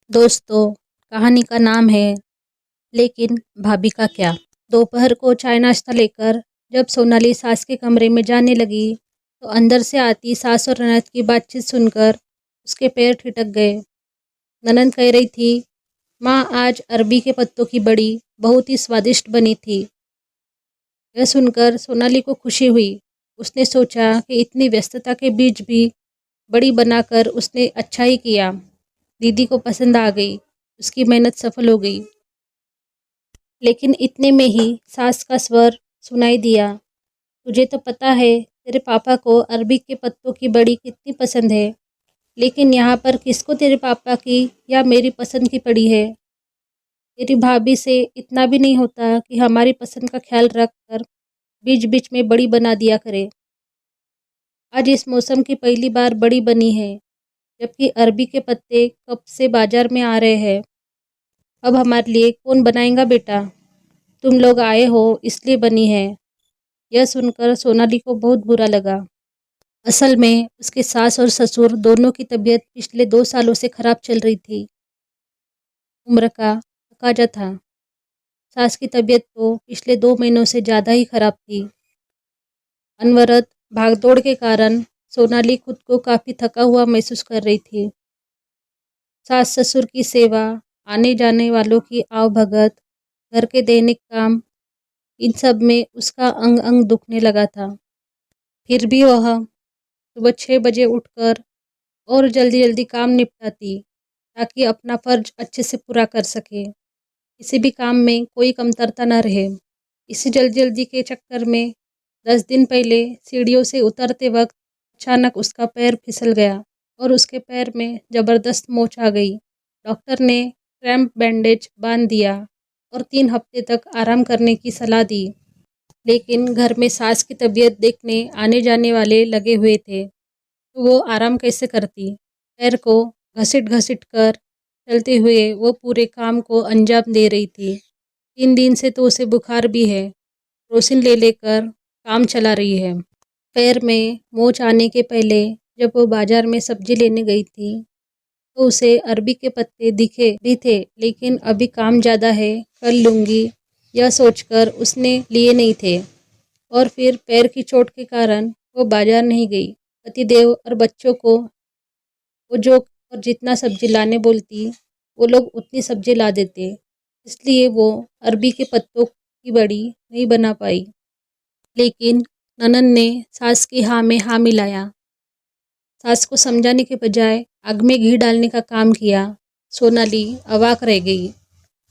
दोस्तों, कहानी का नाम है लेकिन भाभी का क्या। दोपहर को चाय नाश्ता लेकर जब सोनाली सास के कमरे में जाने लगी तो अंदर से आती सास और ननद की बातचीत सुनकर उसके पैर ठिठक गए। ननद कह रही थी, माँ आज अरबी के पत्तों की बड़ी बहुत ही स्वादिष्ट बनी थी। यह सुनकर सोनाली को खुशी हुई। उसने सोचा कि इतनी व्यस्तता के बीच भी बड़ी बनाकर उसने अच्छा ही किया। दीदी को पसंद आ गई, उसकी मेहनत सफल हो गई। लेकिन इतने में ही सास का स्वर सुनाई दिया, तुझे तो पता है तेरे पापा को अरबी के पत्तों की बड़ी कितनी पसंद है, लेकिन यहाँ पर किसको तेरे पापा की या मेरी पसंद की पड़ी है। तेरी भाभी से इतना भी नहीं होता कि हमारी पसंद का ख्याल रख कर बीच बीच में बड़ी बना दिया करे। आज इस मौसम की पहली बार बड़ी बनी है, जबकि अरबी के पत्ते कब से बाजार में आ रहे हैं। अब हमारे लिए कौन बनाएगा बेटा, तुम लोग आए हो इसलिए बनी है। यह सुनकर सोनाली को बहुत बुरा लगा। असल में उसके सास और ससुर दोनों की तबीयत पिछले 2 सालों से खराब चल रही थी। उम्र का तकाजा था। सास की तबीयत तो पिछले 2 महीनों से ज़्यादा ही खराब थी। अनवरत भागदौड़ के कारण सोनाली खुद को काफ़ी थका हुआ महसूस कर रही थी। सास ससुर की सेवा, आने जाने वालों की आवभगत, घर के दैनिक काम, इन सब में उसका अंग अंग दुखने लगा था। फिर भी वह सुबह 6 बजे उठकर और जल्दी जल्दी काम निपटाती ताकि अपना फर्ज अच्छे से पूरा कर सके, किसी भी काम में कोई कमतरता न रहे। इसी जल्दी जल्दी के चक्कर में 10 दिन पहले सीढ़ियों से उतरते वक्त अचानक उसका पैर फिसल गया और उसके पैर में ज़बरदस्त मोच आ गई। डॉक्टर ने क्रैम्प बैंडेज बांध दिया और 3 हफ्ते तक आराम करने की सलाह दी। लेकिन घर में सास की तबीयत देखने आने जाने वाले लगे हुए थे, तो वो आराम कैसे करती। पैर को घसीट घसीट कर चलते हुए वो पूरे काम को अंजाम दे रही थी। 3 दिन से तो उसे बुखार भी है। रोशिन ले लेकर काम चला रही है। पैर में मोच आने के पहले जब वो बाजार में सब्जी लेने गई थी तो उसे अरबी के पत्ते दिखे भी थे, लेकिन अभी काम ज़्यादा है, कल लूँगी यह सोचकर उसने लिए नहीं थे। और फिर पैर की चोट के कारण वो बाजार नहीं गई। पतिदेव और बच्चों को वो जो और जितना सब्जी लाने बोलती वो लोग उतनी सब्जी ला देते, इसलिए वो अरबी के पत्तों की बड़ी नहीं बना पाई। लेकिन ननद ने सास की हाँ में हाँ मिलाया। सास को समझाने के बजाय आग में घी डालने का काम किया। सोनाली अवाक रह गई।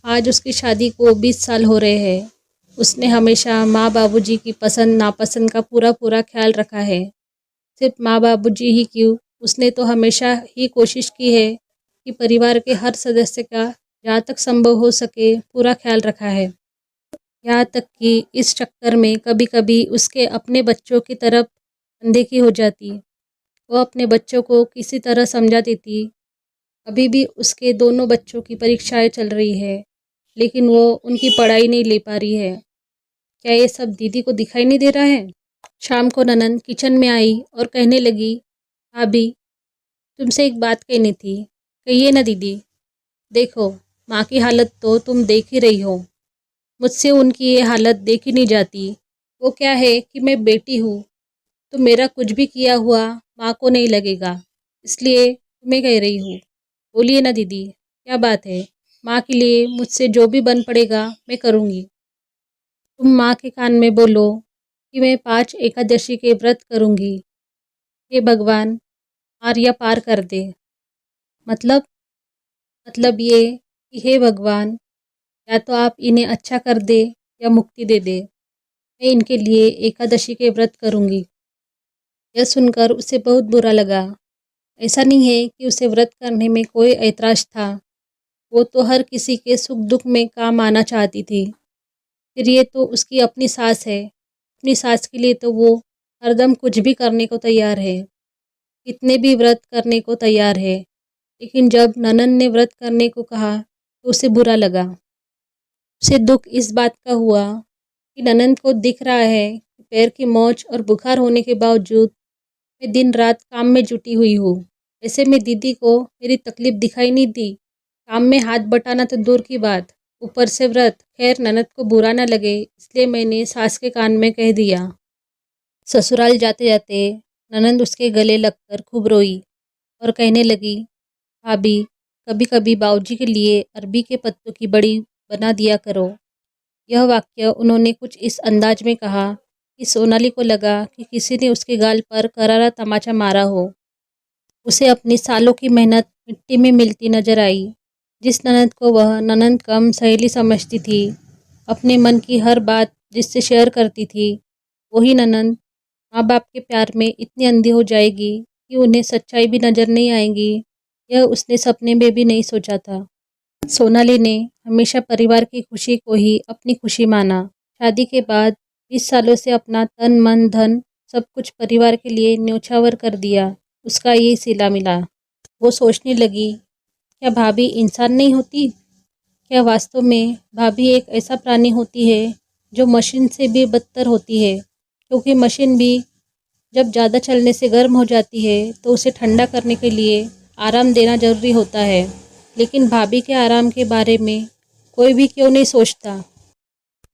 आज उसकी शादी को 20 साल हो रहे हैं। उसने हमेशा माँ बाबूजी की पसंद नापसंद का पूरा पूरा ख्याल रखा है। सिर्फ माँ बाबूजी ही क्यों, उसने तो हमेशा ही कोशिश की है कि परिवार के हर सदस्य का जहाँ तक संभव हो सके पूरा ख्याल रखा है। यहाँ तक कि इस चक्कर में कभी कभी उसके अपने बच्चों की तरफ अनदेखी हो जाती। वो अपने बच्चों को किसी तरह समझा देती। अभी भी उसके दोनों बच्चों की परीक्षाएं चल रही है, लेकिन वो उनकी पढ़ाई नहीं ले पा रही है। क्या ये सब दीदी को दिखाई नहीं दे रहा है। शाम को ननद किचन में आई और कहने लगी, भाभी तुमसे एक बात कहनी थी। कहिए ना दीदी। देखो, माँ की हालत तो तुम देख ही रही हो। मुझसे उनकी ये हालत देखी नहीं जाती। वो क्या है कि मैं बेटी हूँ, तो मेरा कुछ भी किया हुआ माँ को नहीं लगेगा, इसलिए तुम्हें कह रही हूँ। बोलिए ना दीदी, क्या बात है। माँ के लिए मुझसे जो भी बन पड़ेगा मैं करूँगी। तुम माँ के कान में बोलो कि मैं 5 एकादशी के व्रत करूँगी। हे भगवान, आर्या पार कर दे। मतलब मतलब ये कि हे भगवान, या तो आप इन्हें अच्छा कर दे या मुक्ति दे दे। मैं इनके लिए एकादशी के व्रत करूँगी। यह सुनकर उसे बहुत बुरा लगा। ऐसा नहीं है कि उसे व्रत करने में कोई ऐतराज़ था। वो तो हर किसी के सुख दुख में काम आना चाहती थी। फिर ये तो उसकी अपनी सास है। अपनी सास के लिए तो वो हरदम कुछ भी करने को तैयार है, कितने भी व्रत करने को तैयार है। लेकिन जब ननद ने व्रत करने को कहा तो उसे बुरा लगा। उसे दुख इस बात का हुआ कि ननद को दिख रहा है कि पैर की मोच और बुखार होने के बावजूद मैं दिन रात काम में जुटी हुई हूँ। ऐसे में दीदी को मेरी तकलीफ़ दिखाई नहीं दी, काम में हाथ बटाना तो दूर की बात, ऊपर से व्रत। खैर ननद को बुरा न लगे इसलिए मैंने सास के कान में कह दिया। ससुराल जाते जाते ननद उसके गले लगकर खूब रोई और कहने लगी, भाभी कभी कभी बाबूजी के लिए अरबी के पत्तों की बड़ी बना दिया करो। यह वाक्य उन्होंने कुछ इस अंदाज में कहा कि सोनाली को लगा कि किसी ने उसके गाल पर करारा तमाचा मारा हो। उसे अपनी सालों की मेहनत मिट्टी में मिलती नजर आई। जिस ननद को वह ननद कम सहेली समझती थी, अपने मन की हर बात जिससे शेयर करती थी, वही ननद माँ बाप के प्यार में इतनी अंधी हो जाएगी कि उन्हें सच्चाई भी नजर नहीं आएगी, यह उसने सपने में भी नहीं सोचा था। सोनाली ने हमेशा परिवार की खुशी को ही अपनी खुशी माना। शादी के बाद 20 सालों से अपना तन मन धन सब कुछ परिवार के लिए न्योछावर कर दिया। उसका ये सिला मिला। वो सोचने लगी, क्या भाभी इंसान नहीं होती? क्या वास्तव में भाभी एक ऐसा प्राणी होती है जो मशीन से भी बदतर होती है? क्योंकि मशीन भी जब ज़्यादा चलने से गर्म हो जाती है तो उसे ठंडा करने के लिए आराम देना ज़रूरी होता है। लेकिन भाभी के आराम के बारे में कोई भी क्यों नहीं सोचता?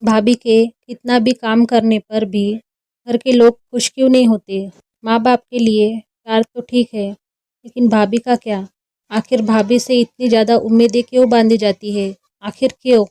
भाभी के कितना भी काम करने पर भी घर के लोग खुश क्यों नहीं होते? माँ बाप के लिए प्यार तो ठीक है, लेकिन भाभी का क्या? आखिर भाभी से इतनी ज़्यादा उम्मीदें क्यों बांधी जाती है? आखिर क्यों?